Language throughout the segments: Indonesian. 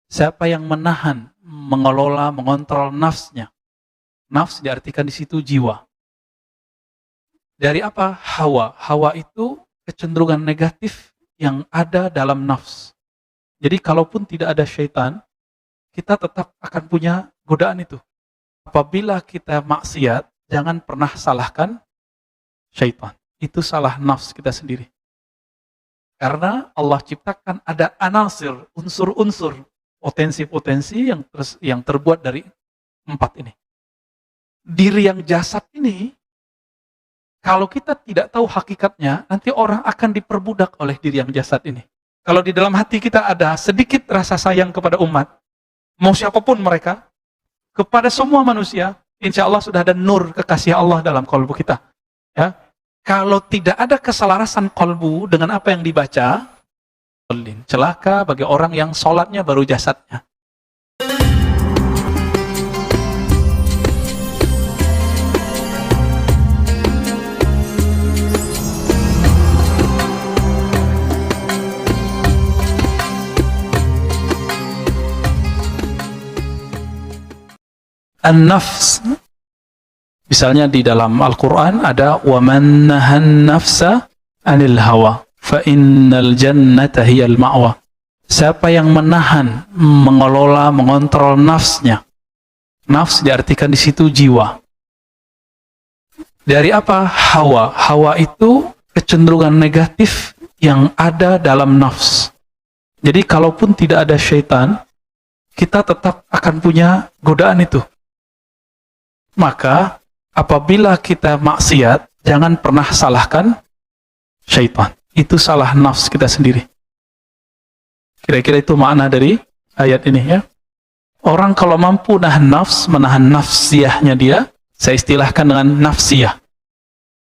Siapa yang menahan, mengelola, mengontrol nafsnya. Nafs diartikan di situ jiwa. Dari apa? Hawa. Hawa itu kecenderungan negatif yang ada dalam nafs. Jadi kalaupun tidak ada syaitan, kita tetap akan punya godaan itu. Apabila kita maksiat, jangan pernah salahkan syaitan. Itu salah nafs kita sendiri. Karena Allah ciptakan ada anasir, unsur-unsur, potensi-potensi yang terbuat dari 4 ini. Diri yang jasad ini, kalau kita tidak tahu hakikatnya, nanti orang akan diperbudak oleh diri yang jasad ini. Kalau di dalam hati kita ada sedikit rasa sayang kepada umat, mau siapapun mereka, kepada semua manusia, insya Allah sudah ada nur kekasih Allah dalam kalbu kita. Ya. Kalau tidak ada keselarasan kalbu dengan apa yang dibaca, celaka bagi orang yang sholatnya baru jasadnya. An-nafs, misalnya di dalam Al-Quran ada وَمَنْ نَهَى النَّفْسَ عَنِ الْهَوَى فَإِنَّ الْجَنَّةَ هِيَ الْمَأْوَى. Siapa yang menahan, mengelola, mengontrol nafsnya. Nafs diartikan di situ jiwa. Dari apa? Hawa. Hawa itu kecenderungan negatif yang ada dalam nafs. Jadi kalaupun tidak ada syaitan, kita tetap akan punya godaan itu. Maka apabila kita maksiat, jangan pernah salahkan syaitan. Itu salah nafs kita sendiri. Kira-kira itu makna dari ayat ini ya. Orang kalau mampu menahan nafsiyahnya dia, saya istilahkan dengan nafsiyah.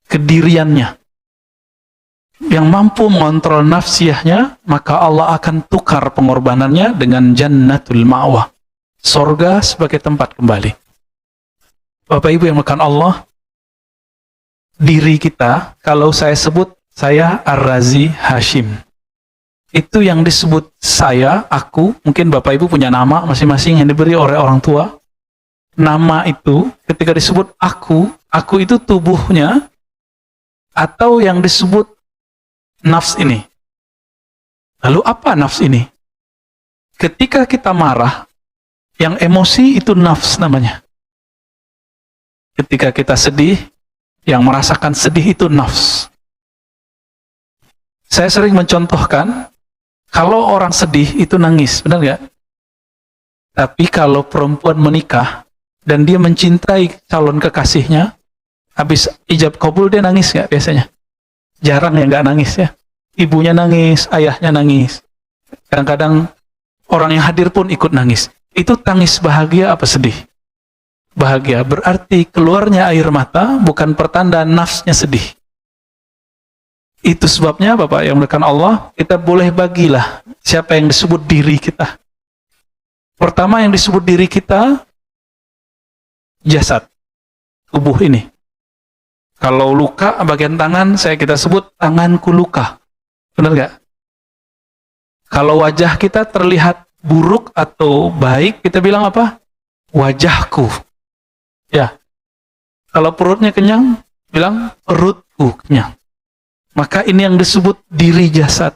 Kediriannya. Yang mampu mengontrol nafsiyahnya, maka Allah akan tukar pengorbanannya dengan jannatul ma'wah. Sorga sebagai tempat kembali. Bapak Ibu yang makan Allah, diri kita, kalau saya sebut saya Ar-Razi Hashim, itu yang disebut saya, aku, mungkin Bapak Ibu punya nama masing-masing yang diberi oleh orang tua. Nama itu, ketika disebut aku itu tubuhnya, atau yang disebut nafs ini. Lalu apa nafs ini? Ketika kita marah, yang emosi itu nafs namanya. Ketika kita sedih, yang merasakan sedih itu nafs. Saya sering mencontohkan, kalau orang sedih itu nangis, benar nggak? Tapi kalau perempuan menikah, dan dia mencintai calon kekasihnya, habis ijab kabul dia nangis nggak biasanya? Jarang yang nggak nangis ya. Ibunya nangis, ayahnya nangis. Kadang-kadang orang yang hadir pun ikut nangis. Itu tangis bahagia apa sedih? Bahagia, berarti keluarnya air mata bukan pertanda nafsnya sedih. Itu sebabnya Bapak yang melakukan Allah, kita boleh bagilah siapa yang disebut diri kita. Pertama yang disebut diri kita, jasad, tubuh ini. Kalau luka bagian tangan, kita sebut tanganku luka. Benar gak? Kalau wajah kita terlihat buruk atau baik, kita bilang apa? Wajahku. Ya. Kalau perutnya kenyang, bilang perutku kenyang. Maka ini yang disebut diri jasad.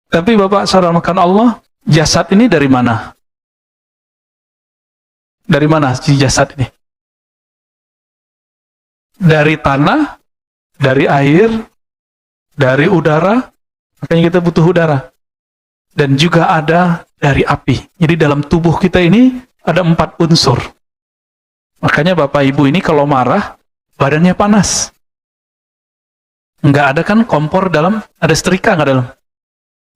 Tapi Bapak saudara makan Allah, jasad ini dari mana? Dari mana si jasad ini? Dari tanah, dari air, dari udara, makanya kita butuh udara. Dan juga ada dari api. Jadi dalam tubuh kita ini ada 4 unsur. Makanya Bapak Ibu ini kalau marah, badannya panas. Nggak ada kan kompor dalam, ada setrika nggak dalam?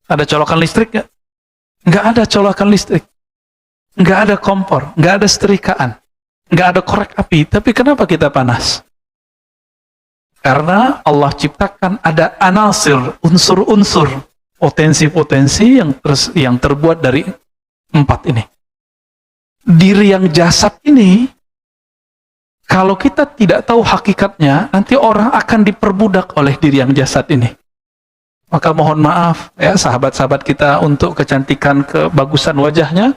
Ada colokan listrik nggak? Nggak ada colokan listrik. Nggak ada kompor, nggak ada setrikaan. Nggak ada korek api. Tapi kenapa kita panas? Karena Allah ciptakan ada anasir, unsur-unsur, potensi-potensi yang terbuat dari 4 ini. Diri yang jasad ini, kalau kita tidak tahu hakikatnya, nanti orang akan diperbudak oleh diri yang jasad ini. Maka mohon maaf ya sahabat-sahabat kita untuk kecantikan, kebagusan wajahnya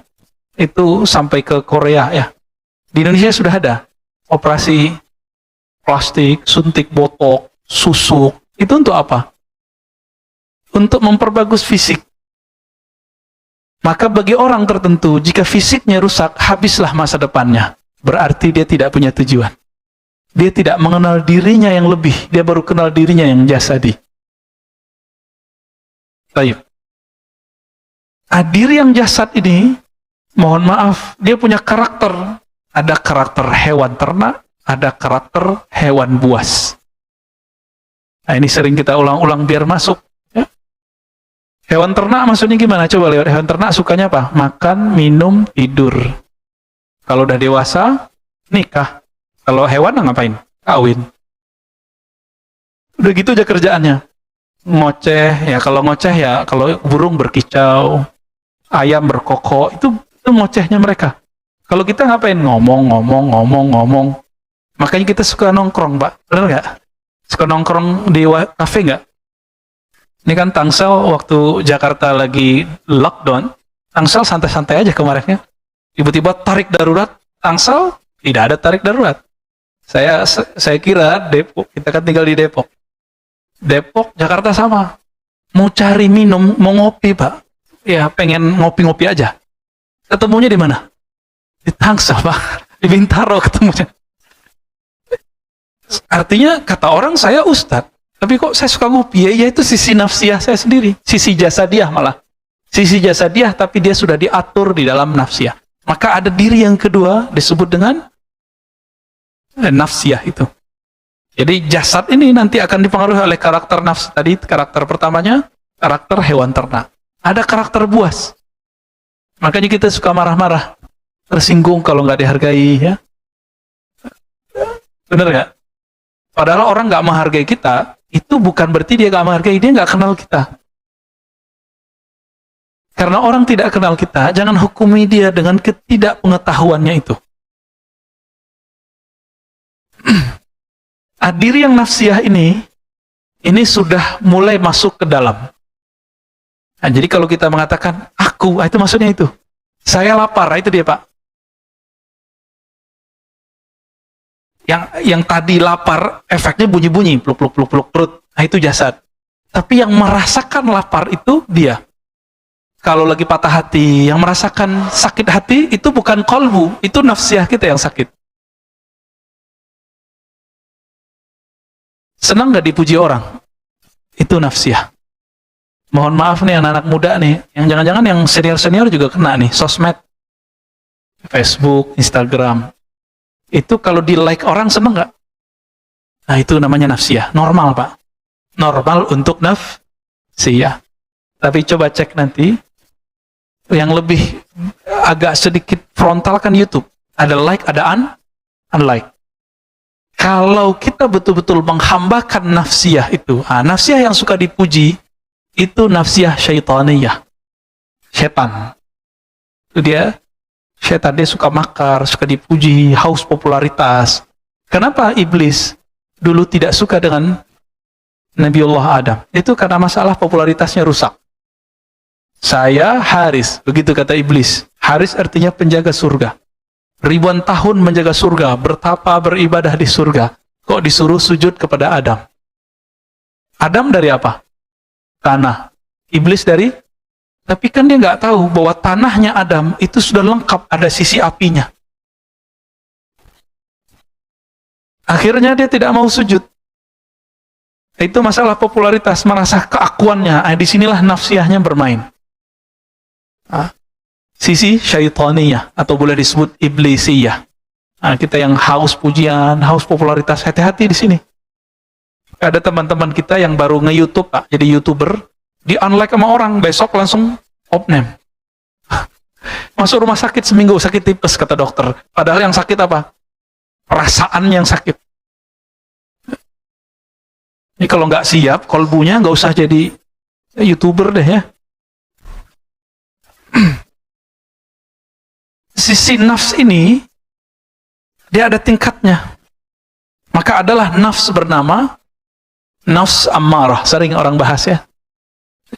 itu sampai ke Korea ya. Di Indonesia sudah ada operasi plastik, suntik botok, susuk. Itu untuk apa? Untuk memperbagus fisik. Maka bagi orang tertentu, jika fisiknya rusak, habislah masa depannya. Berarti dia tidak punya tujuan. Dia tidak mengenal dirinya yang lebih, dia baru kenal dirinya yang jasadi. Baik. Diri yang jasad ini, mohon maaf, dia punya karakter. Ada karakter hewan ternak, ada karakter hewan buas. Nah, ini sering kita ulang-ulang biar masuk. Ya. Hewan ternak maksudnya gimana? Coba lihat, hewan ternak sukanya apa? Makan, minum, tidur. Kalau udah dewasa, nikah. Kalau hewan ngapain? Kawin. Udah gitu aja kerjaannya. Ngoceh, ya kalau ngoceh ya, kalau burung berkicau, ayam berkokok, itu ngocehnya mereka. Kalau kita ngapain? Ngomong. Makanya kita suka nongkrong, Pak. Benar nggak? Suka nongkrong di kafe nggak? Ini kan Tangsel waktu Jakarta lagi lockdown, Tangsel santai-santai aja kemarin ya. Tiba-tiba tarik darurat, Tangsel tidak ada tarik darurat. Saya kira Depok, kita kan tinggal di Depok. Depok, Jakarta sama. Mau cari minum, mau ngopi, Pak. Ya, pengen ngopi-ngopi aja. Ketemunya di mana? Di Tangsel, Pak. Di Bintaro ketemunya. Artinya, kata orang saya ustadz. Tapi kok saya suka ngopi? Ya itu sisi nafsiyah saya sendiri. Sisi jasadiah malah. Sisi jasadiah, tapi dia sudah diatur di dalam nafsiyah. Maka ada diri yang kedua, disebut dengan nafsiyah itu. Jadi jasad ini nanti akan dipengaruhi oleh karakter nafs tadi. Karakter pertamanya, karakter hewan ternak. Ada karakter buas. Makanya kita suka marah-marah. Tersinggung kalau nggak dihargai. Ya. Bener nggak? Padahal orang nggak menghargai kita, itu bukan berarti dia nggak menghargai, dia nggak kenal kita. Karena orang tidak kenal kita, jangan hukumi dia dengan ketidakpengetahuannya itu. Diri yang nafsiyah ini sudah mulai masuk ke dalam. Nah, jadi kalau kita mengatakan aku, itu maksudnya itu. Saya lapar, itu dia Pak. Yang tadi lapar, efeknya bunyi-bunyi, pluk perut. Nah, itu jasad. Tapi yang merasakan lapar itu dia. Kalau lagi patah hati, yang merasakan sakit hati itu bukan kolbu, itu nafsiyah kita yang sakit. Senang nggak dipuji orang? Itu nafsiyah. Mohon maaf nih anak-anak muda nih, yang jangan-jangan yang senior-senior juga kena nih, sosmed, Facebook, Instagram. Itu kalau di like orang seneng nggak? Nah itu namanya nafsiyah. Normal Pak. Normal untuk nafsiyah. Tapi coba cek nanti, yang lebih agak sedikit frontal kan YouTube. Ada like, ada unlike. Kalau kita betul-betul menghambakan nafsiyah itu, nafsiyah yang suka dipuji, itu nafsiyah syaitaniyah. Setan. Itu dia, setan dia suka makar, suka dipuji, haus popularitas. Kenapa iblis dulu tidak suka dengan Nabiullah Adam? Itu karena masalah popularitasnya rusak. Saya Haris, begitu kata iblis. Haris artinya penjaga surga. Ribuan tahun menjaga surga, bertapa, beribadah di surga. Kok disuruh sujud kepada Adam? Adam dari apa? Tanah. Iblis dari? Tapi kan dia nggak tahu bahwa tanahnya Adam itu sudah lengkap, ada sisi apinya. Akhirnya dia tidak mau sujud. Itu masalah popularitas, merasa keakuannya. Disinilah nafsiyahnya bermain. Sisi syaitaniyah, atau boleh disebut iblisiyah. Kita yang haus pujian, haus popularitas, hati-hati di sini. Ada teman-teman kita yang baru nge-YouTube, Pak, jadi YouTuber, di-unlike sama orang, besok langsung off-name. Masuk rumah sakit seminggu, sakit tipes, kata dokter. Padahal yang sakit apa? Perasaan yang sakit. Ini kalau nggak siap, kolbunya nggak usah jadi YouTuber deh ya. Sisi nafs ini, dia ada tingkatnya. Maka adalah nafs bernama nafs ammarah, sering orang bahas ya.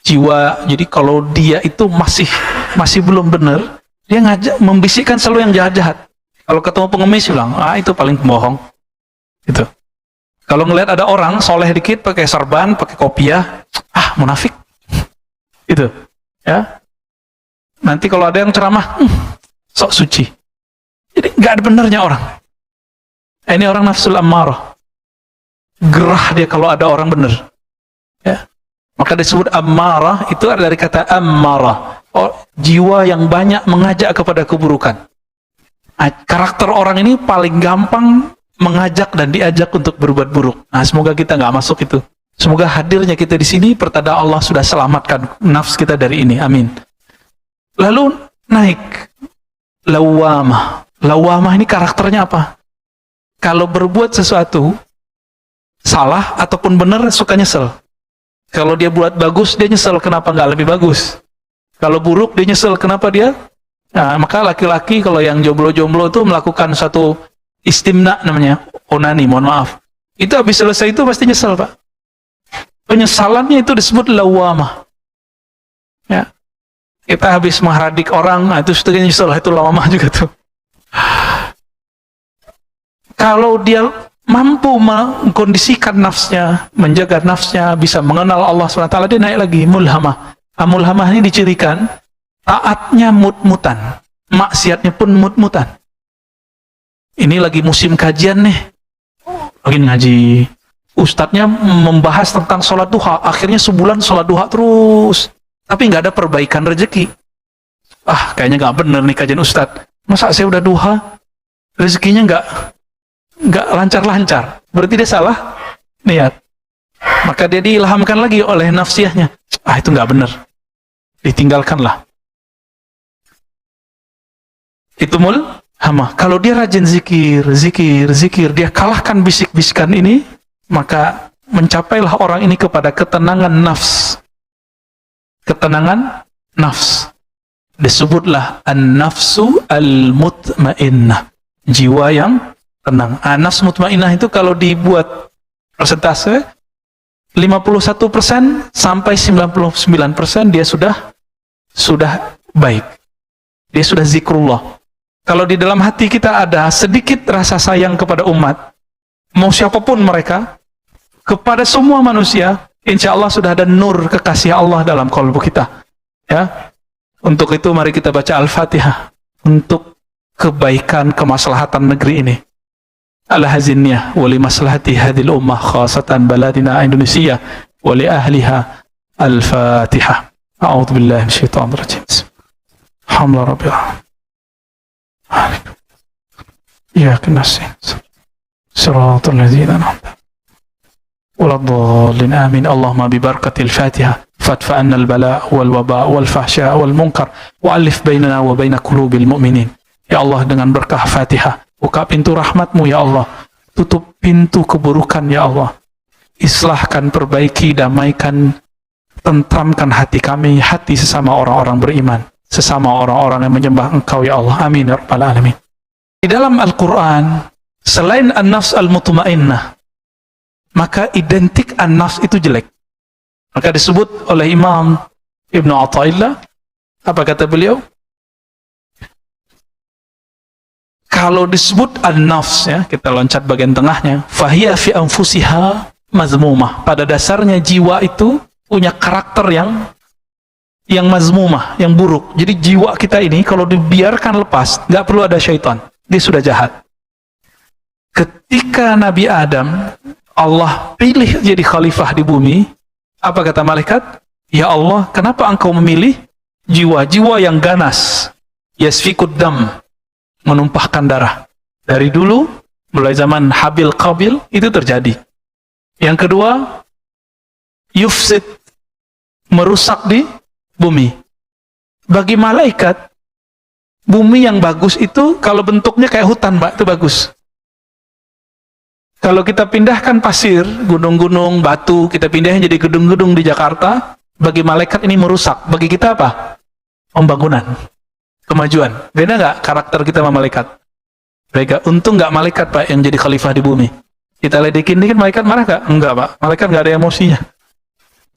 jiwa. Jadi kalau dia itu masih belum benar, dia ngajak membisikkan selalu yang jahat-jahat. Kalau ketemu pengemis bilang, itu paling pembohong. Gitu. Kalau ngelihat ada orang soleh dikit pakai sarban, pakai kopiah, munafik. Itu. Ya. Nanti kalau ada yang ceramah, sok suci. Jadi nggak ada benarnya orang. Ini orang nafsul ammarah. Gerah dia kalau ada orang benar. Ya. Maka disebut ammarah itu dari kata ammarah. Jiwa yang banyak mengajak kepada keburukan. Karakter orang ini paling gampang mengajak dan diajak untuk berbuat buruk. Nah, semoga kita nggak masuk itu. Semoga hadirnya kita di sini pertanda Allah sudah selamatkan nafs kita dari ini. Amin. Lalu naik lawamah. Lawamah ini karakternya apa? Kalau berbuat sesuatu salah ataupun benar suka nyesel. Kalau dia buat bagus dia nyesel kenapa nggak lebih bagus. Kalau buruk dia nyesel kenapa dia. Nah, maka laki-laki kalau yang jomblo-jomblo itu melakukan satu istimna namanya, onani, mohon maaf. Itu habis selesai itu pasti nyesel, Pak. Penyesalannya itu disebut lawamah. Ya. Kita habis mengharadik orang, itu sudah nyesel, itu lawamah juga tuh. Kalau dia mampu mengkondisikan nafsnya, menjaga nafsnya, bisa mengenal Allah SWT, dia naik lagi, mulhamah. Mulhamah ini dicirikan, taatnya mut-mutan, maksiatnya pun mut-mutan. Ini lagi musim kajian nih, lagi ngaji. Ustadznya membahas tentang sholat duha, akhirnya sebulan sholat duha terus, tapi nggak ada perbaikan rezeki. Kayaknya nggak bener nih kajian Ustadz. Masa saya udah duha, rezekinya nggak lancar-lancar? Berarti dia salah niat. Maka dia diilhamkan lagi oleh nafsiyahnya. Itu nggak bener, ditinggalkanlah. Itu mulhamah. Kalau dia rajin zikir, dia kalahkan bisik-bisikan ini, maka mencapailah orang ini kepada ketenangan nafs. Ketenangan nafs. Disebutlah an-nafsu al-mutmainnah. Jiwa yang tenang. Nafs mutmainnah itu kalau dibuat persentase 51% sampai 99% dia sudah baik. Dia sudah zikrullah. Kalau di dalam hati kita ada sedikit rasa sayang kepada umat, mau siapapun mereka, kepada semua manusia, insya Allah sudah ada nur kekasih Allah dalam kalbu kita. Ya, untuk itu mari kita baca Al-Fatihah untuk kebaikan kemaslahatan negeri ini. Al-hazinniyah wa li maslahati hadhil ummah khasatan baladina Indonesia wa li ahliha. Al-Fatihah. A'udzu billahi minasyaitonir rajim. Alhamdulillah rabbil alamin. Iyyaka nasta'in. Shiratal ladzina an'amta 'alaihim waladdallin. Amin. Allahumma bi barakatil Fatihah fadfa 'anna al-bala' wal waba' wal fahsya' wal munkar wa alif bainana wa baina qulubil mu'minin. Ya Allah, dengan berkah Fatihah, buka pintu rahmat-Mu ya Allah, tutup pintu keburukan ya Allah. Islahkan, perbaiki, damaikan, tentramkan hati kami, hati sesama orang-orang beriman, sesama orang-orang yang menyembah Engkau ya Allah. Amin ya rabbal alamin. Di dalam Al-Quran, selain an-nafs al-mutmainnah, maka identik an-nafs itu jelek. Maka disebut oleh Imam Ibnu Athaillah, apa kata beliau? Kalau disebut an-nafs, ya, kita loncat bagian tengahnya, fahiya fi anfusiha mazmumah. Pada dasarnya jiwa itu punya karakter yang mazmumah, yang buruk. Jadi jiwa kita ini kalau dibiarkan lepas, nggak perlu ada syaitan, dia sudah jahat. Ketika Nabi Adam, Allah pilih jadi khalifah di bumi, apa kata malaikat? Ya Allah, kenapa engkau memilih jiwa-jiwa yang ganas, yasfikud dam, menumpahkan darah. Dari dulu, mulai zaman Habil Qabil, itu terjadi. Yang kedua, yufsid, merusak di bumi. Bagi malaikat, bumi yang bagus itu, kalau bentuknya kayak hutan, Mbak, itu bagus. Kalau kita pindahkan pasir, gunung-gunung, batu, kita pindahin jadi gedung-gedung di Jakarta, bagi malaikat ini merusak. Bagi kita apa? Pembangunan, kemajuan. Beda nggak karakter kita sama malaikat? Mereka, untung nggak malaikat, Pak, yang jadi khalifah di bumi. Kita ledekin dikit, malaikat marah nggak? Enggak, Pak. Malaikat nggak ada emosinya.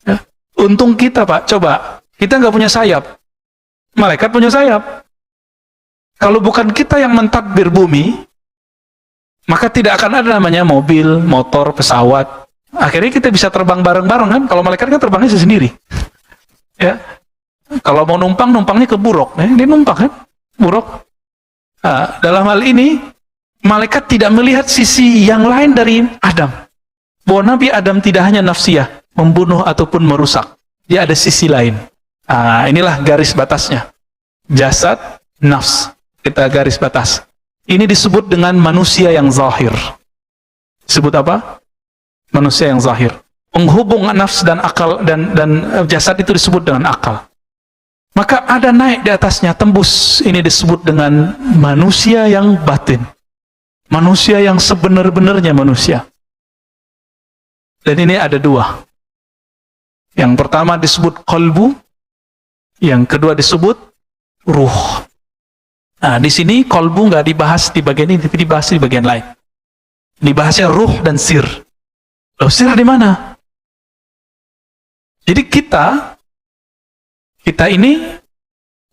Ya. Untung kita, Pak, coba, kita nggak punya sayap. Malaikat punya sayap. Kalau bukan kita yang mentadbir bumi, maka tidak akan ada namanya mobil, motor, pesawat. Akhirnya kita bisa terbang bareng-bareng kan? Kalau malaikat kan terbangnya sendiri. Ya. Kalau mau numpang, numpangnya ke buruk. Dia numpang kan? Buruk. Nah, dalam hal ini, malaikat tidak melihat sisi yang lain dari Adam. Bahwa Nabi Adam tidak hanya nafsiyah, membunuh ataupun merusak. Dia ada sisi lain. Inilah garis batasnya. Jasad, nafs. Kita garis batas. Ini disebut dengan manusia yang zahir. Disebut apa? Manusia yang zahir. Penghubung nafs dan akal dan jasad itu disebut dengan akal. Maka ada naik di atasnya, tembus. Ini disebut dengan manusia yang batin. Manusia yang sebenar-benarnya manusia. Dan ini ada dua. Yang pertama disebut qalbu, yang kedua disebut ruh. Nah, di sini qalbu nggak dibahas di bagian ini, tapi dibahas di bagian lain. Dibahasnya ruh dan sir. Loh, sir di mana? Jadi kita ini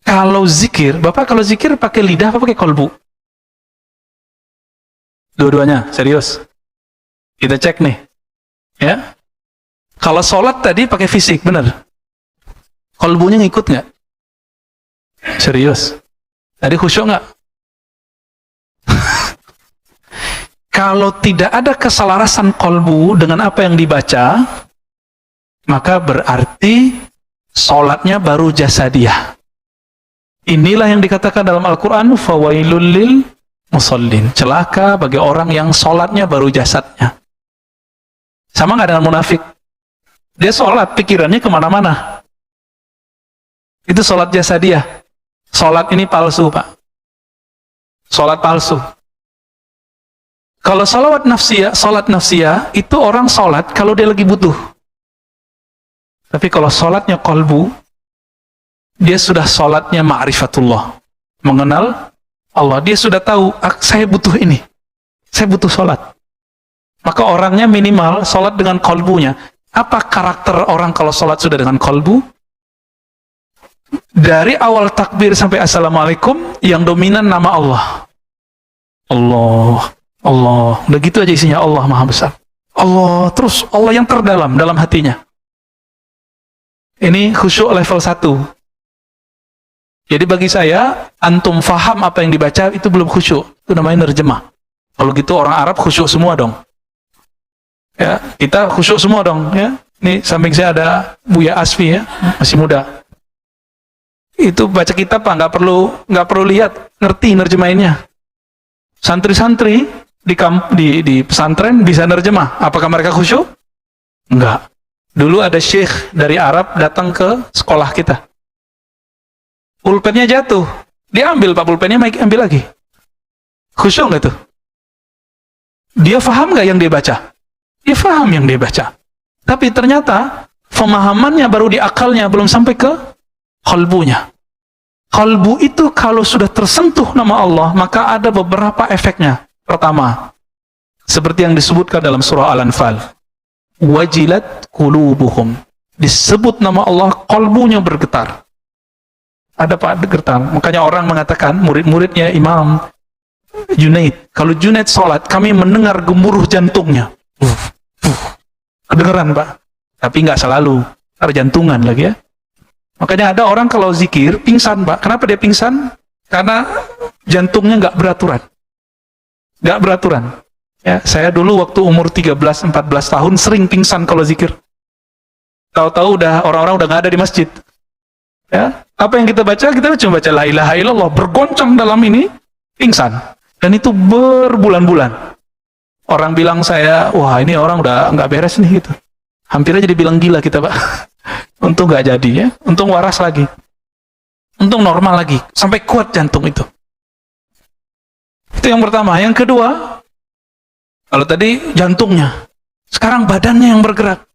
kalau zikir, Bapak kalau zikir pakai lidah apa pakai qalbu? Dua-duanya, serius. Kita cek nih. Ya. Kalau sholat tadi pakai fisik, benar. Qalbunya ngikut nggak? Serius. Tadi khusyuk nggak? Kalau tidak ada keselarasan qalbu dengan apa yang dibaca, maka berarti sholatnya baru jasadiyah. Inilah yang dikatakan dalam Al-Quran, fawailul lil musallin. Celaka bagi orang yang sholatnya baru jasadnya. Sama nggak dengan munafik? Dia sholat, pikirannya kemana-mana. Itu sholat jasadiyah. Sholat ini palsu, Pak. Sholat palsu. Kalau sholat nafsiyah, itu orang sholat kalau dia lagi butuh. Tapi kalau sholatnya qalbu, dia sudah sholatnya ma'rifatullah. Mengenal Allah. Dia sudah tahu, saya butuh ini. Saya butuh sholat. Maka orangnya minimal sholat dengan qalbunya. Apa karakter orang kalau sholat sudah dengan qalbu? Dari awal takbir sampai assalamualaikum, yang dominan nama Allah. Allah. Allah. Udah gitu aja isinya, Allah Maha Besar. Allah. Terus Allah yang terdalam dalam hatinya. Ini khusyuk level 1. Jadi bagi saya, antum faham apa yang dibaca, itu belum khusyuk. Itu namanya nerjemah. Kalau gitu orang Arab khusyuk semua dong. Ya, kita khusyuk semua dong, ya. Nih samping saya ada Buya Asfi, ya, masih muda. Itu baca kitab Pak, nggak perlu lihat, ngerti nerjemahinnya. Santri-santri di pesantren bisa nerjemah. Apakah mereka khusyuk? Enggak. Dulu ada syekh dari Arab datang ke sekolah kita. Pulpennya jatuh, dia ambil Pak pulpennya, ambil lagi. Khusyuk nggak tuh? Dia paham nggak yang dia baca? Dia paham yang dia baca. Tapi ternyata pemahamannya baru di akalnya, belum sampai ke qalbunya. Qalbu itu kalau sudah tersentuh nama Allah, maka ada beberapa efeknya. Pertama, seperti yang disebutkan dalam surah Al-Anfal, wajilat qulubuhum. Disebut nama Allah, qalbunya bergetar. Ada Pak bergetar. Makanya orang mengatakan, murid-muridnya Imam Junaid, kalau Junaid sholat, kami mendengar gemuruh jantungnya. Kedengeran Pak, tapi nggak selalu, ada jantungan lagi ya. Makanya ada orang kalau zikir pingsan Pak. Kenapa dia pingsan? Karena jantungnya nggak beraturan. Nggak beraturan. Ya, saya dulu waktu umur 13-14 tahun sering pingsan kalau zikir. Tahu-tahu orang-orang udah nggak ada di masjid. Ya, apa yang kita baca? Kita cuma baca la ilaha illallah, bergoncang dalam ini, pingsan. Dan itu berbulan-bulan. Orang bilang saya, wah ini orang udah nggak beres nih gitu. Hampir aja dibilang gila kita Pak. Untung nggak jadi ya, untung waras lagi. Untung normal lagi, sampai kuat jantung itu. Itu yang pertama. Yang kedua, kalau tadi jantungnya, sekarang badannya yang bergerak.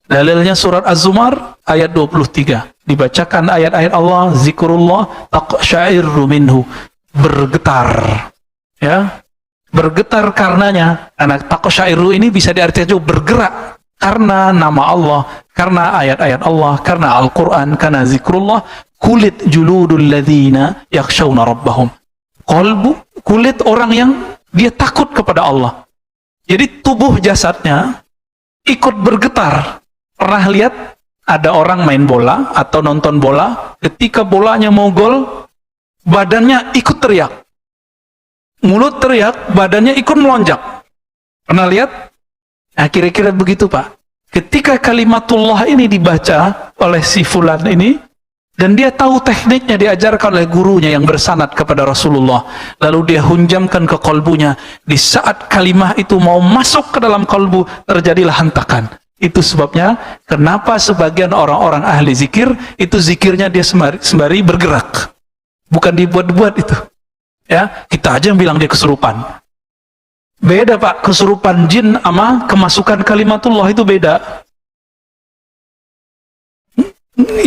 Dalilnya surat Az-Zumar ayat 23. Dibacakan ayat-ayat Allah, zikrullah taqsya'irru minhu. Bergetar. Ya. Bergetar karenanya. Anak taqsya'irru ini bisa diartikan juga bergerak. karena nama Allah, karena ayat-ayat Allah, karena Al-Quran, karena zikrullah. Kulit juludul ladzina yakhshawna rabbahum. Kulit orang yang dia takut kepada Allah. Jadi tubuh jasadnya ikut bergetar. Pernah lihat ada orang main bola atau nonton bola, ketika bolanya mau gol, badannya ikut teriak. Mulut teriak, badannya ikut melonjak. Pernah lihat? Nah, kira-kira begitu, Pak. Ketika kalimatullah ini dibaca oleh si fulan ini, dan dia tahu tekniknya, diajarkan oleh gurunya yang bersanad kepada Rasulullah, lalu dia hunjamkan ke kolbunya. Di saat kalimah itu mau masuk ke dalam kolbu, terjadilah hentakan. Itu sebabnya kenapa sebagian orang-orang ahli zikir itu zikirnya dia sembari bergerak, bukan dibuat-buat itu. Ya, kita aja yang bilang dia kesurupan. Beda, Pak, kesurupan jin sama kemasukan kalimatullah itu beda.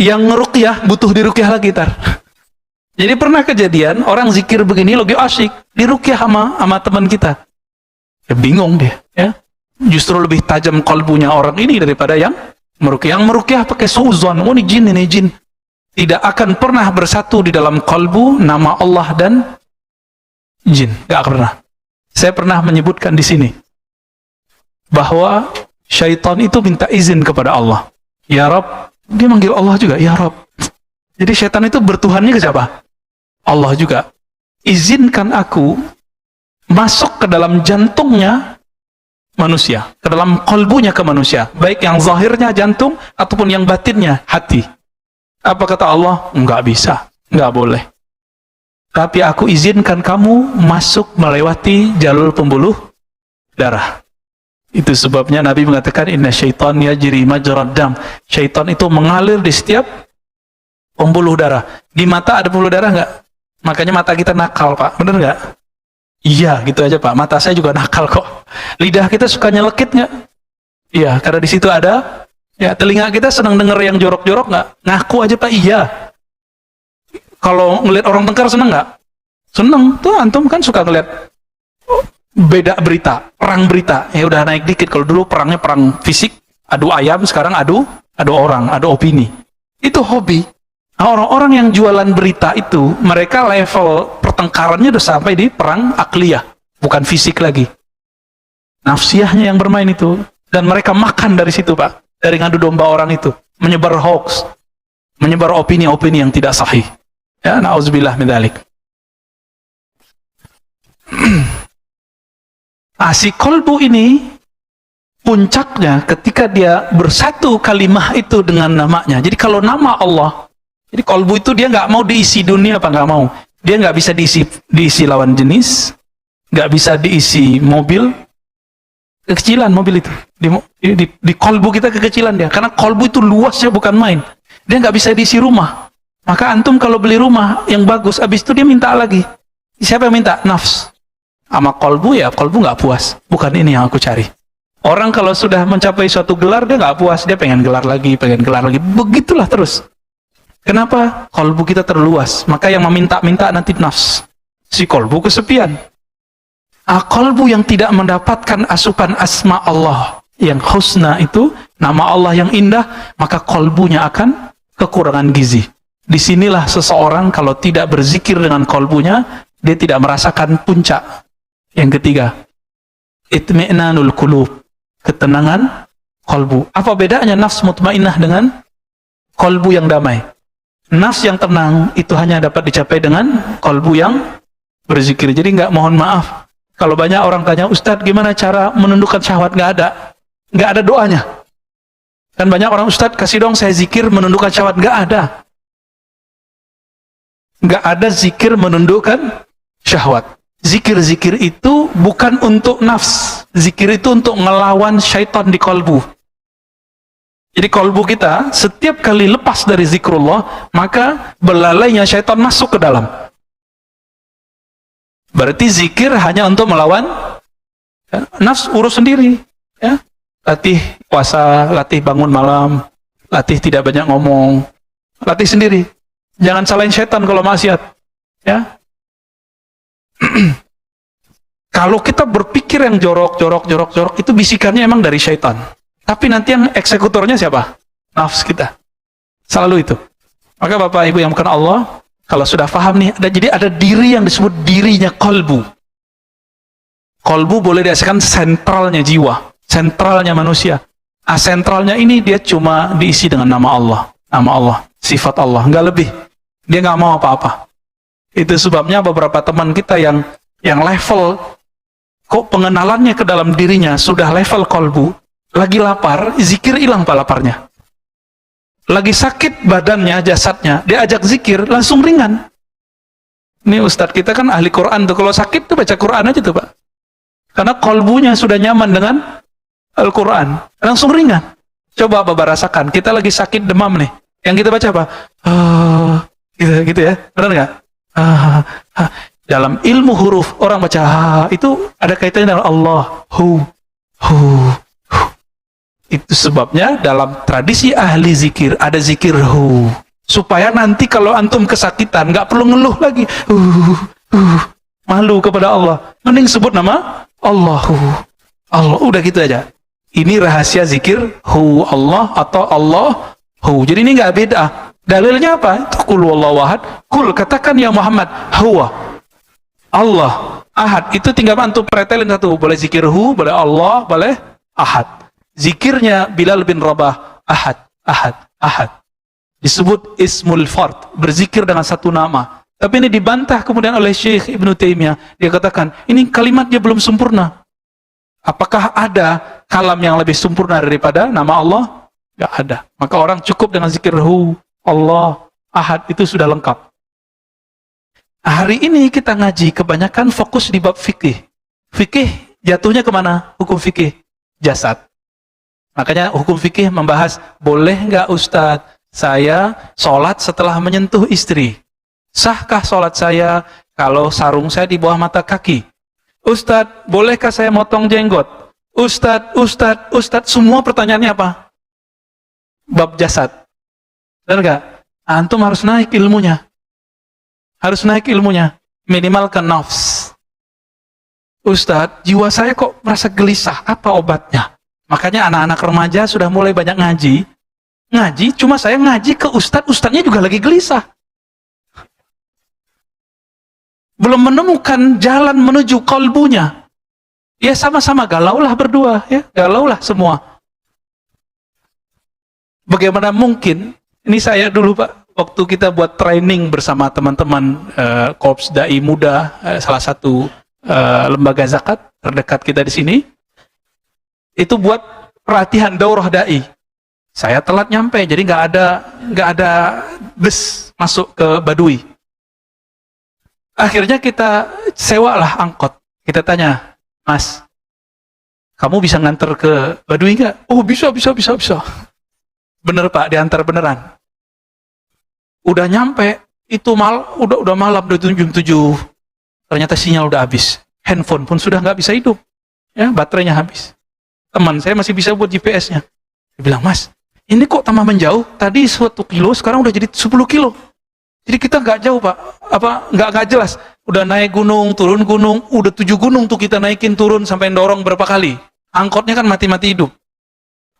Yang ngeruqyah butuh diruqyah lagi tar. Jadi pernah kejadian orang zikir begini lagi asyik diruqyah sama teman kita. Ya, bingung dia, ya. Justru lebih tajam kolbunya orang ini daripada yang meruqyah. Yang meruqyah pakai suuzon, oh ini jin. Tidak akan pernah bersatu di dalam kolbu nama Allah dan jin, gak pernah. Saya pernah menyebutkan di sini bahwa syaitan itu minta izin kepada Allah. Ya Rabb, dia manggil Allah juga, ya Rabb. Jadi syaitan itu bertuhannya ke siapa? Allah juga. Izinkan aku masuk ke dalam jantungnya manusia, ke dalam kolbunya ke manusia, baik yang zahirnya jantung ataupun yang batinnya hati. Apa kata Allah? Enggak bisa, enggak boleh. Tapi aku izinkan kamu masuk melewati jalur pembuluh darah. Itu sebabnya Nabi mengatakan inna syaitan yajri majrad dam. Syaitan itu mengalir di setiap pembuluh darah. Di mata ada pembuluh darah nggak? Makanya mata kita nakal, Pak. Bener nggak? Iya, gitu aja, Pak. Mata saya juga nakal kok. Lidah kita suka nyelekit nggak? Iya, karena di situ ada. Ya, telinga kita senang denger yang jorok-jorok nggak? Ngaku aja, Pak. Iya. Kalau ngeliat orang tengkar seneng nggak? Seneng. Tuh antum kan suka ngeliat beda berita, perang berita, ya udah naik dikit. Kalau dulu perangnya perang fisik, adu ayam, sekarang adu orang, adu opini. Itu hobi. Nah, orang-orang yang jualan berita itu, mereka level pertengkarannya udah sampai di perang akliyah, bukan fisik lagi. Nafsiyahnya yang bermain itu, dan mereka makan dari situ, Pak, dari ngadu domba orang itu, menyebar hoax, menyebar opini-opini yang tidak sahih. Ya, na'udzubillah min dzalik. Si kolbu ini puncaknya ketika dia bersatu kalimah itu dengan namanya. Jadi kalau nama Allah, jadi kolbu itu dia nggak mau diisi dunia, apa nggak mau. Dia nggak bisa diisi lawan jenis, nggak bisa diisi mobil, kekecilan mobil itu. Di kolbu kita kekecilan dia, karena kolbu itu luasnya bukan main. Dia nggak bisa diisi rumah. Maka antum kalau beli rumah yang bagus, habis itu dia minta lagi. Siapa yang minta? Nafs. Sama kolbu, ya kolbu nggak puas. Bukan ini yang aku cari. Orang kalau sudah mencapai suatu gelar, dia nggak puas. Dia pengen gelar lagi, pengen gelar lagi. Begitulah terus. Kenapa? Kolbu kita terluas. Maka yang meminta-minta nanti nafs. Si kolbu kesepian. Kolbu yang tidak mendapatkan asupan asma Allah yang husna itu, nama Allah yang indah, maka kolbunya akan kekurangan gizi. Disinilah seseorang kalau tidak berzikir dengan kolbunya, dia tidak merasakan puncak. Yang ketiga, itmi'nanul qulub, ketenangan kolbu. Apa bedanya nafs mutmainnah dengan kolbu yang damai? Nafs yang tenang itu hanya dapat dicapai dengan kolbu yang berzikir. Jadi nggak, mohon maaf, kalau banyak orang tanya, Ustadz gimana cara menundukkan syahwat? Nggak ada doanya. Dan banyak orang, Ustadz kasih dong saya zikir menundukkan syahwat. Nggak ada. Nggak ada zikir menundukkan syahwat. Zikir-zikir itu bukan untuk nafs. Zikir itu untuk ngelawan syaitan di kolbu. Jadi kolbu kita setiap kali lepas dari zikrullah, maka belalainya syaitan masuk ke dalam. Berarti zikir hanya untuk melawan nafs, urus sendiri. Ya. Latih puasa, latih bangun malam, latih tidak banyak ngomong, latih sendiri. Jangan salahin syaitan kalau maksiat. Ya. Kalau kita berpikir yang jorok, itu bisikannya emang dari syaitan. Tapi nanti yang eksekutornya siapa? Nafs kita. Selalu itu. Maka Bapak Ibu yang bukan Allah, kalau sudah paham nih, jadi ada diri yang disebut dirinya kolbu. Kolbu boleh diartikan sentralnya jiwa, sentralnya manusia. Sentralnya ini dia cuma diisi dengan nama Allah, sifat Allah, nggak lebih. Dia nggak mau apa-apa. Itu sebabnya beberapa teman kita yang level kok pengenalannya ke dalam dirinya sudah level kolbu, lagi lapar, zikir hilang pak laparnya. Lagi sakit badannya, jasadnya, dia ajak zikir, langsung ringan. Ini Ustadz kita kan ahli Quran tuh, kalau sakit tuh baca Quran aja tuh pak. Karena kolbunya sudah nyaman dengan Al-Quran, langsung ringan. Coba Bapak rasakan, kita lagi sakit demam nih, yang kita baca apa? Gitu ya, benar nggak? Dalam ilmu huruf, orang baca itu ada kaitannya dengan Allah. Itu sebabnya dalam tradisi ahli zikir ada zikir supaya nanti kalau antum kesakitan nggak perlu ngeluh lagi. Malu kepada Allah, mending sebut nama Allah, udah gitu aja. Ini rahasia zikir Allah atau Allah. Jadi ini nggak beda. Dalilnya apa? Itu Qul huwallahu ahad. Qul, katakan ya Muhammad, huwa Allah ahad. Itu tinggal antum pretelin satu. Boleh zikir boleh Allah, boleh ahad. Zikirnya Bilal bin Rabah, ahad. Disebut ismul fard, berzikir dengan satu nama. Tapi ini dibantah kemudian oleh Syekh Ibnu Taimiyah. Dia katakan, ini kalimatnya belum sempurna. Apakah ada kalam yang lebih sempurna daripada nama Allah? Gak ada. Maka orang cukup dengan zikir Allah, ahad, itu sudah lengkap. Hari ini kita ngaji, kebanyakan fokus di bab fikih. Fikih jatuhnya kemana? Hukum fikih jasad. Makanya hukum fikih membahas, boleh nggak Ustadz saya sholat setelah menyentuh istri? Sahkah sholat saya kalau sarung saya di bawah mata kaki? Ustadz, bolehkah saya motong jenggot? Ustadz, semua pertanyaannya apa? Bab jasad. Benar nggak? Antum harus naik ilmunya. Minimal ke nafs. Ustadz, jiwa saya kok merasa gelisah, apa obatnya? Makanya anak-anak remaja sudah mulai banyak ngaji, cuma saya ngaji ke ustadznya juga lagi gelisah. Belum menemukan jalan menuju kalbunya. Ya sama-sama galaulah berdua, ya, galaulah semua. Bagaimana mungkin, ini saya dulu Pak, waktu kita buat training bersama teman-teman Korps Dai Muda, salah satu lembaga zakat terdekat kita di sini, itu buat pelatihan daurah dai. Saya telat nyampe, jadi nggak ada bus masuk ke Baduy. Akhirnya kita sewalah angkot. Kita tanya, Mas, kamu bisa nganter ke Baduy nggak? Oh bisa. Bener Pak, diantar beneran. Udah nyampe, itu udah malam, udah jam 7. Ternyata sinyal udah habis. Handphone pun sudah nggak bisa hidup. Ya, baterainya habis. Teman saya masih bisa buat GPS-nya. Dia bilang, Mas, ini kok tambah menjauh? Tadi 1 kilo, sekarang udah jadi 10 kilo. Jadi kita nggak jauh Pak. Nggak jelas. Udah naik gunung, turun gunung, udah 7 gunung tuh kita naikin turun sampai dorong berapa kali. Angkotnya kan mati-mati hidup.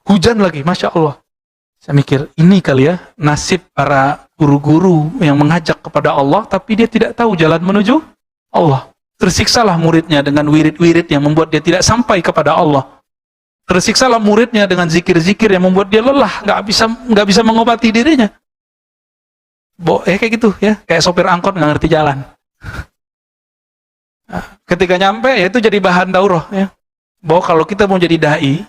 Hujan lagi, Masya Allah. Saya mikir, ini kali ya nasib para guru-guru yang mengajak kepada Allah, tapi dia tidak tahu jalan menuju Allah. Tersiksalah muridnya dengan wirid-wirid yang membuat dia tidak sampai kepada Allah. Tersiksalah muridnya dengan zikir-zikir yang membuat dia lelah, nggak bisa mengobati dirinya. Kayak gitu ya, kayak sopir angkot nggak ngerti jalan. Ketika nyampe, ya itu jadi bahan daurah ya. Bahwa kalau kita mau jadi dai,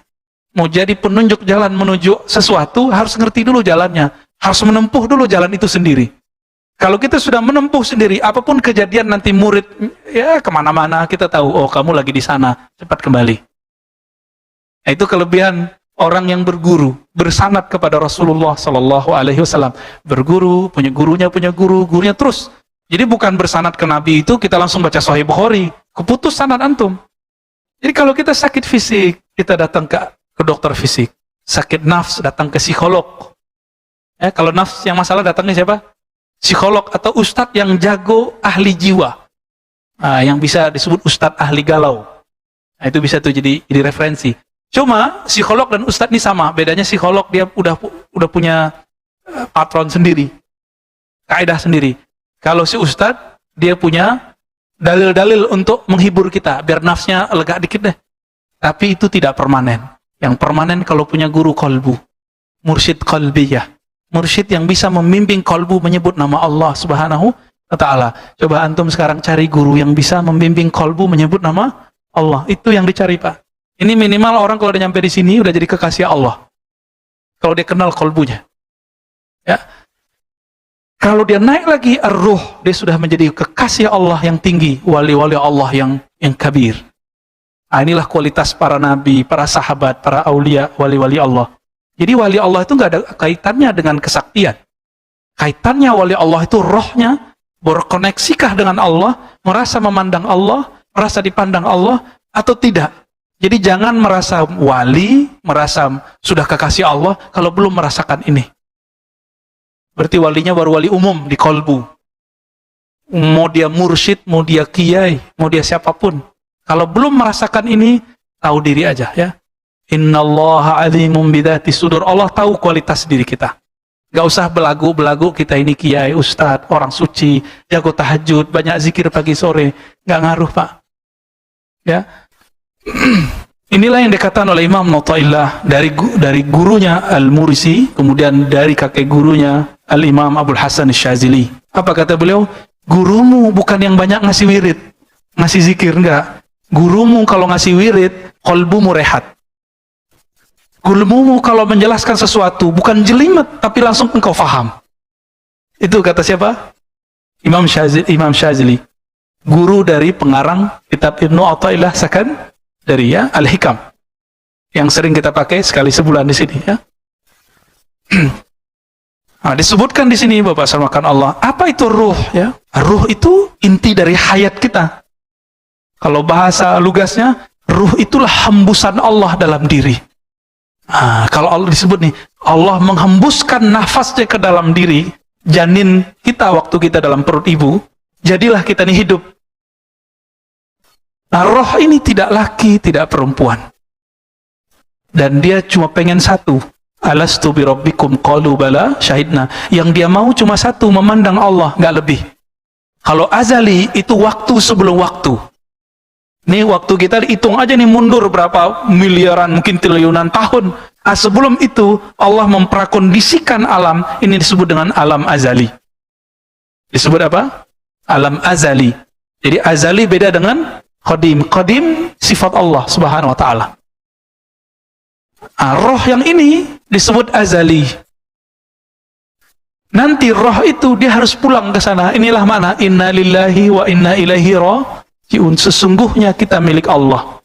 mau jadi penunjuk jalan menuju sesuatu, harus ngerti dulu jalannya, harus menempuh dulu jalan itu sendiri. Kalau kita sudah menempuh sendiri, apapun kejadian nanti murid ya kemana-mana kita tahu, oh kamu lagi di sana, cepat kembali. Nah, itu kelebihan orang yang berguru, bersanad kepada Rasulullah Sallallahu Alaihi Wasallam. Berguru, punya gurunya terus. Jadi bukan bersanad ke Nabi itu kita langsung baca Sahih Bukhari, keputus sanad antum. Jadi kalau kita sakit fisik, kita datang ke dokter fisik. Sakit nafs, datang ke psikolog. Kalau nafs yang masalah datangnya siapa? Psikolog atau ustadz yang jago ahli jiwa. Yang bisa disebut ustadz ahli galau. Nah, itu bisa tuh jadi referensi. Cuma psikolog dan ustadz ini sama. Bedanya psikolog dia udah punya patron sendiri, kaidah sendiri. Kalau si ustadz dia punya dalil-dalil untuk menghibur kita, biar nafsnya lega dikit deh. Tapi itu tidak permanen. Yang permanen kalau punya guru kolbu, mursyid qalbiyah, mursyid yang bisa membimbing kolbu menyebut nama Allah Subhanahu wa Ta'ala. Coba antum sekarang cari guru yang bisa membimbing kolbu menyebut nama Allah. Itu yang dicari, Pak. Ini minimal orang kalau udah nyampe di sini udah jadi kekasih Allah. Kalau dia kenal kolbunya. Ya. Kalau dia naik lagi ar-ruh, dia sudah menjadi kekasih Allah yang tinggi, wali-wali Allah yang kabir. Nah, inilah kualitas para nabi, para sahabat, para aulia, wali-wali Allah. Jadi wali Allah itu nggak ada kaitannya dengan kesaktian. Kaitannya wali Allah itu rohnya berkoneksikah dengan Allah, merasa memandang Allah, merasa dipandang Allah atau tidak. Jadi jangan merasa wali, merasa sudah kekasih Allah kalau belum merasakan ini. Berarti walinya baru wali umum di kolbu. Mau dia mursyid, mau dia kiai, mau dia siapapun. Kalau belum merasakan ini, tahu diri aja ya. Innallaha alimun bidhati sudur. Allah tahu kualitas diri kita. Gak usah belagu-belagu kita ini kiai, ustadz, orang suci, jago tahajud, banyak zikir pagi sore. Gak ngaruh, Pak. Ya. Inilah yang dikatakan oleh Imam Nataillah dari gurunya Al-Mursi, kemudian dari kakek gurunya Al-Imam Abdul Hasan Syazili. Apa kata beliau? Gurumu bukan yang banyak ngasih wirid, ngasih zikir, enggak. Gurumu kalau ngasih wirid, kolbumu rehat. Gurumu kalau menjelaskan sesuatu bukan jelimet, tapi langsung engkau faham. Itu kata siapa? Imam Syazili. Guru dari pengarang kitab Ibnu Athaillah Sakan dari ya Al-Hikam yang sering kita pakai sekali sebulan di sini ya. Nah, disebutkan di sini Bapak sarmakan Allah, apa itu ruh ya? Ruh itu inti dari hayat kita. Kalau bahasa lugasnya, ruh itulah hembusan Allah dalam diri. Nah, kalau Allah disebut nih, Allah menghembuskan nafasnya ke dalam diri janin kita waktu kita dalam perut ibu, jadilah kita ini hidup. Nah, roh ini tidak laki, tidak perempuan. Dan dia cuma pengen satu. Alastu bi rabbikum qalu bala syahidna. Yang dia mau cuma satu, memandang Allah, nggak lebih. Kalau azali itu waktu sebelum waktu. Nih waktu kita hitung aja nih mundur berapa miliaran, mungkin triliunan tahun. Nah, sebelum itu Allah memprakondisikan alam, ini disebut dengan alam azali. Disebut apa? Alam azali. Jadi azali beda dengan qadim. Qadim sifat Allah Subhanahu wa Ta'ala. Nah, roh yang ini disebut azali. Nanti roh itu dia harus pulang ke sana. Inilah makna inna lillahi wa inna ilaihi raji'un. Sesungguhnya kita milik Allah.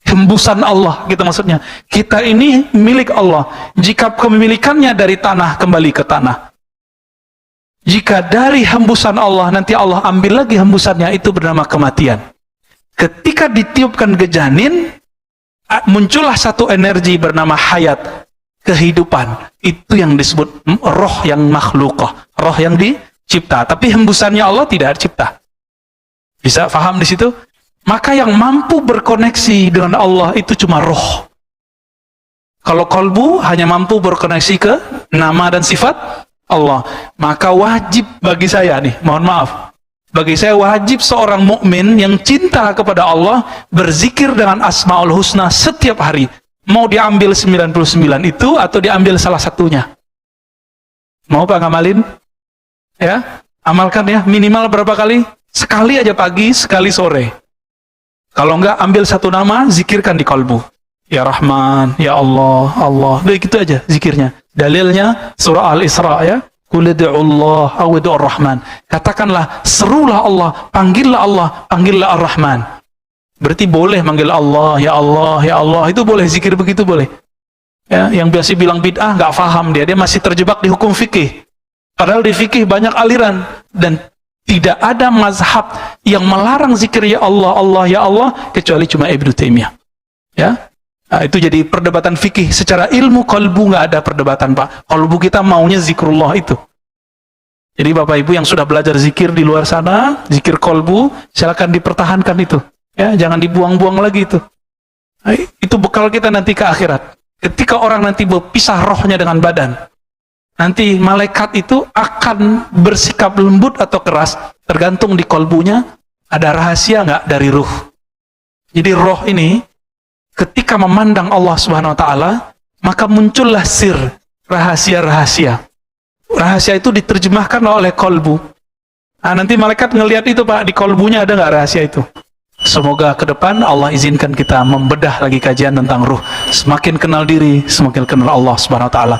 Hembusan Allah gitu maksudnya. Kita ini milik Allah. Jika kepemilikannya dari tanah, kembali ke tanah. Jika dari hembusan Allah, nanti Allah ambil lagi hembusannya, itu bernama kematian. Ketika ditiupkan ke janin, muncullah satu energi bernama hayat, kehidupan. Itu yang disebut roh yang makhlukah, roh yang dicipta. Tapi hembusannya Allah tidak cipta. Bisa paham di situ? Maka yang mampu berkoneksi dengan Allah itu cuma roh. Kalau kolbu hanya mampu berkoneksi ke nama dan sifat Allah. Maka wajib bagi saya nih, mohon maaf, bagi saya wajib seorang mukmin yang cinta kepada Allah berzikir dengan Asmaul Husna setiap hari. Mau diambil 99 itu atau diambil salah satunya. Mau Pak ngamalin? Ya, amalkan ya, minimal berapa kali? Sekali aja pagi, sekali sore. Kalau enggak, ambil satu nama, zikirkan di kalbu. Ya Rahman, Ya Allah, Allah. Udah gitu aja zikirnya. Dalilnya surah Al-Isra ya. Qul ud'ullaha aw ud'ur Rahman. Katakanlah, serulah Allah, panggillah Allah, panggillah Ar-Rahman. Berarti boleh manggil Allah, Ya Allah, Ya Allah. Itu boleh, zikir begitu boleh. Ya, yang biasa bilang bid'ah enggak paham dia masih terjebak di hukum fikih. Padahal di fikih banyak aliran dan tidak ada mazhab yang melarang zikir ya Allah, Allah, ya Allah, kecuali cuma Ibnu Taimiyah. Ya, nah, itu jadi perdebatan fikih. Secara ilmu kalbu nggak ada perdebatan Pak. Kalbu kita maunya zikrullah itu. Jadi Bapak Ibu yang sudah belajar zikir di luar sana, zikir kalbu, silakan dipertahankan itu. Ya, jangan dibuang-buang lagi itu. Itu bekal kita nanti ke akhirat. Ketika orang nanti berpisah rohnya dengan badan, nanti malaikat itu akan bersikap lembut atau keras, tergantung di kolbunya ada rahasia nggak dari ruh. Jadi roh ini ketika memandang Allah Subhanahu wa taala, maka muncullah sir, rahasia-rahasia. Rahasia itu diterjemahkan oleh kolbu. Nah, nanti malaikat ngelihat itu, Pak, di kolbunya ada nggak rahasia itu. Semoga ke depan Allah izinkan kita membedah lagi kajian tentang ruh. Semakin kenal diri, semakin kenal Allah Subhanahu wa taala.